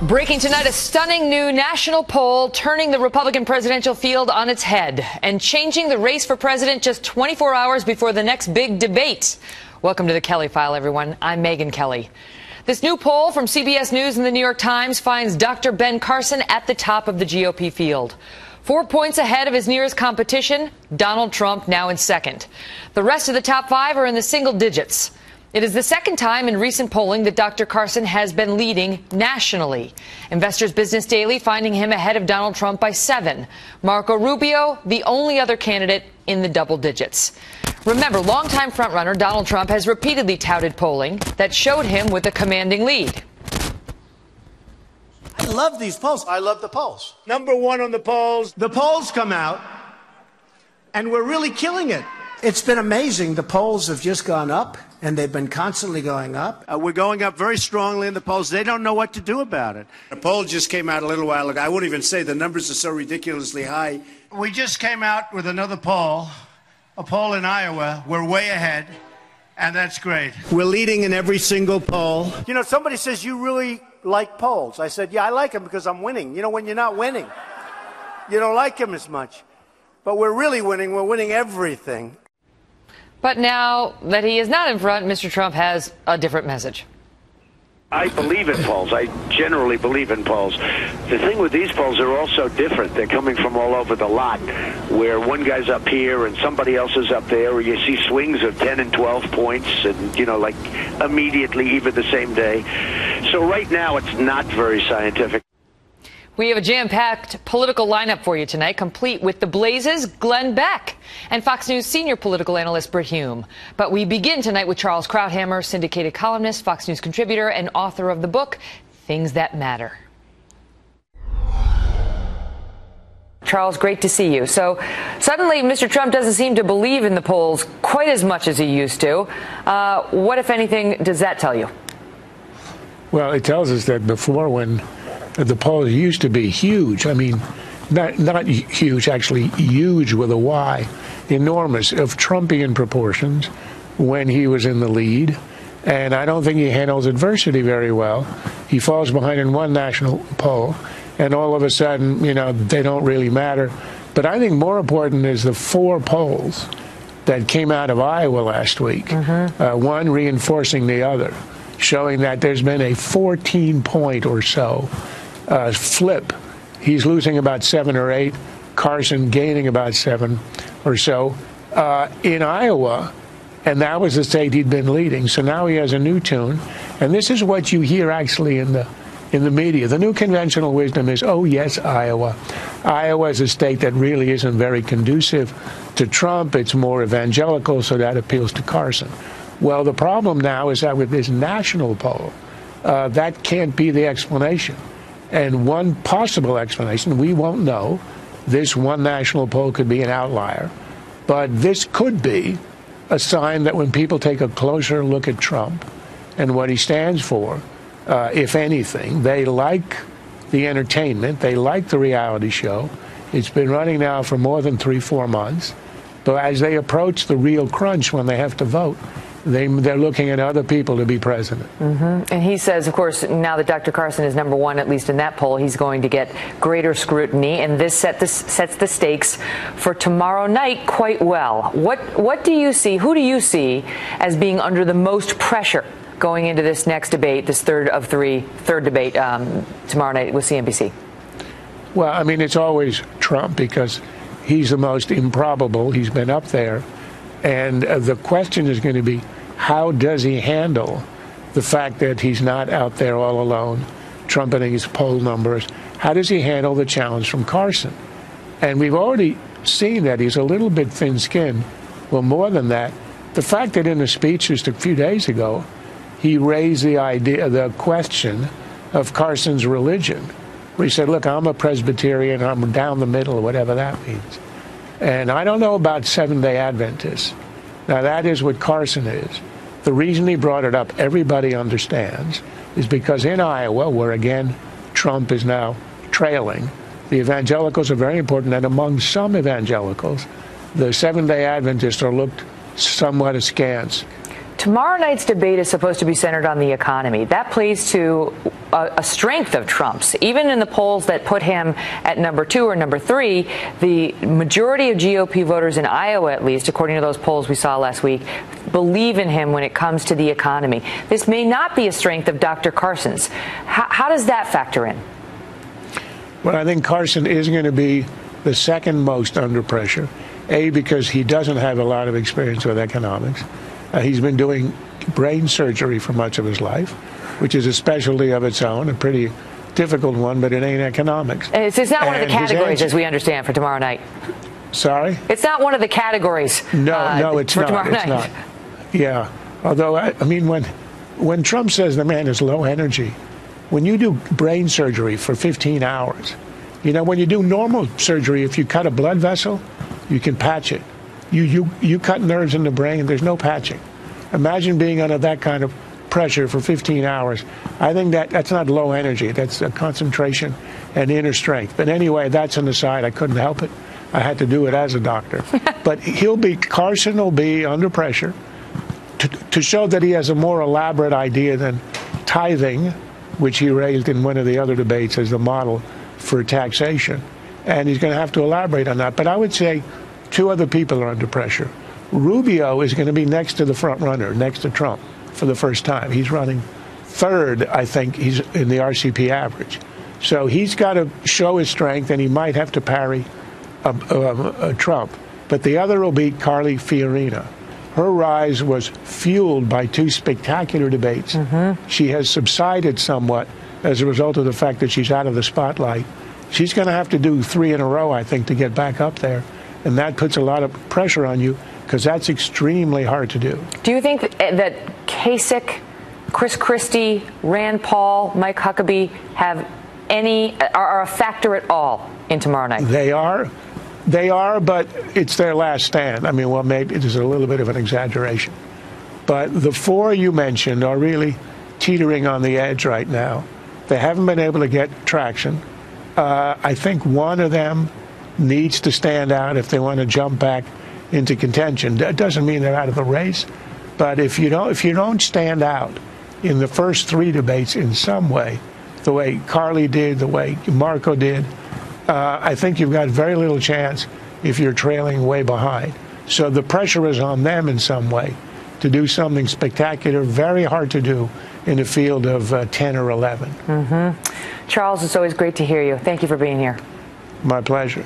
Breaking tonight, a stunning new national poll turning the Republican presidential field on its head and changing the race for president just 24 hours before the next big debate. Welcome to the Kelly File, everyone. I'm Megyn Kelly. This new poll from CBS News and the New York Times finds Dr. Ben Carson at the top of the GOP field. 4 points ahead of his nearest competition, Donald Trump, now in second. The rest of the top five are in the single digits. It is the second time in recent polling that Dr. Carson has been leading nationally. Investors Business Daily finding him ahead of Donald Trump by 7. Marco Rubio, the only other candidate in the double digits. Remember, longtime frontrunner Donald Trump has repeatedly touted polling that showed him with a commanding lead. I love these polls. I love the polls. Number one on the polls. The polls come out, and we're really killing it. It's been amazing. The polls have just gone up, and they've been constantly going up. We're going up very strongly in the polls. They don't know what to do about it. A poll just came out a little while ago. I won't even say the numbers are so ridiculously high. We just came out with another poll, a poll in Iowa. We're way ahead, and that's great. We're leading in every single poll. You know, somebody says you really like polls. I said, yeah, I like them because I'm winning. You know, when you're not winning, you don't like them as much. But we're really winning. We're winning everything. But now that he is not in front, Mr. Trump has a different message. I believe in polls. I generally believe in polls. The thing with these polls, they're all so different. They're coming from all over the lot, where one guy's up here and somebody else is up there, or you see swings of 10 and 12 points, and, you know, like immediately, even the same day. So right now, it's not very scientific. We have a jam-packed political lineup for you tonight, complete with the Blaze's Glenn Beck and Fox News senior political analyst Brit Hume. But we begin tonight with Charles Krauthammer, syndicated columnist, Fox News contributor, and author of the book, Things That Matter. Charles, great to see you. So suddenly Mr. Trump doesn't seem to believe in the polls quite as much as he used to. What, if anything, does that tell you? Well, it tells us that before, when the polls used to be huge. I mean, not huge, actually huge with a Y, enormous, of Trumpian proportions when he was in the lead. And I don't think he handles adversity very well. He falls behind in one national poll, and all of a sudden, you know, they don't really matter. But I think more important is the 4 polls that came out of Iowa last week, one reinforcing the other, showing that there's been a 14-point or so flip. He's losing about 7 or 8. Carson gaining about 7 or so in Iowa, and that was the state he'd been leading. So now he has a new tune, and this is what you hear actually in the media. The new conventional wisdom is, oh yes, Iowa. Iowa is a state that really isn't very conducive to Trump. It's more evangelical, so that appeals to Carson. Well, the problem now is that with this national poll, that can't be the explanation. And one possible explanation, we won't know, this one national poll could be an outlier, but this could be a sign that when people take a closer look at Trump and what he stands for, if anything, they like the entertainment, they like the reality show. It's been running now for more than 3-4 months. But as they approach the real crunch when they have to vote, they're looking at other people to be president. And he says, of course, now that Dr. Carson is number one, at least in that poll, he's going to get greater scrutiny. And this sets the stakes for tomorrow night quite well. What do you see, who do you see as being under the most pressure going into this next debate, this third debate tomorrow night with CNBC? Well, I mean, it's always Trump because he's the most improbable. He's been up there. And the question is going to be, how does he handle the fact that he's not out there all alone, trumpeting his poll numbers? How does he handle the challenge from Carson? And we've already seen that he's a little bit thin-skinned. Well, more than that, the fact that in a speech just a few days ago, he raised the question of Carson's religion, where he said, look, I'm a Presbyterian, I'm down the middle, or whatever that means. And I don't know about Seventh-day Adventists. Now, that is what Carson is. The reason he brought it up, everybody understands, is because in Iowa, where, again, Trump is now trailing, the evangelicals are very important, and among some evangelicals, the Seventh-day Adventists are looked somewhat askance. Tomorrow night's debate is supposed to be centered on the economy. That plays to a strength of Trump's. Even in the polls that put him at number 2 or number 3, the majority of GOP voters in Iowa, at least, according to those polls we saw last week, believe in him when it comes to the economy. This may not be a strength of Dr. Carson's. How does that factor in? Well, I think Carson is going to be the second most under pressure, A, because he doesn't have a lot of experience with economics. He's been doing brain surgery for much of his life, which is a specialty of its own, a pretty difficult one, but it ain't economics. It's not one of the categories, as we understand, for tomorrow night. Sorry? It's not one of the categories. No, it's not. Tomorrow night. Not. Yeah. Although, I mean, when Trump says the man is low energy, when you do brain surgery for 15 hours, you know, when you do normal surgery, if you cut a blood vessel, you can patch it. You cut nerves in the brain, there's no patching. Imagine being under that kind of pressure for 15 hours. I think that's not low energy. That's a concentration and inner strength. But anyway, that's an aside. I couldn't help it. I had to do it as a doctor. But Carson will be under pressure to show that he has a more elaborate idea than tithing, which he raised in one of the other debates as the model for taxation. And he's going to have to elaborate on that. But I would say 2 other people are under pressure. Rubio is going to be next to the front runner, next to Trump, for the first time. He's running 3rd, I think, he's in the RCP average. So he's got to show his strength, and he might have to parry Trump. But the other will be Carly Fiorina. Her rise was fueled by 2 spectacular debates. She has subsided somewhat as a result of the fact that she's out of the spotlight. She's going to have to do 3 in a row, I think, to get back up there. And that puts a lot of pressure on you, because that's extremely hard to do. Do you think that Kasich, Chris Christie, Rand Paul, Mike Huckabee are a factor at all in tomorrow night? They are, but it's their last stand. I mean, well, maybe it is a little bit of an exaggeration. But the 4 you mentioned are really teetering on the edge right now. They haven't been able to get traction. I think one of them needs to stand out if they want to jump back into contention. That doesn't mean they're out of the race, but if you don't stand out in the first 3 debates in some way, the way Carly did, the way Marco did, I think you've got very little chance if you're trailing way behind. So the pressure is on them in some way to do something spectacular, very hard to do in a field of 10 or 11. Charles, it's always great to hear you. Thank you for being here. My pleasure.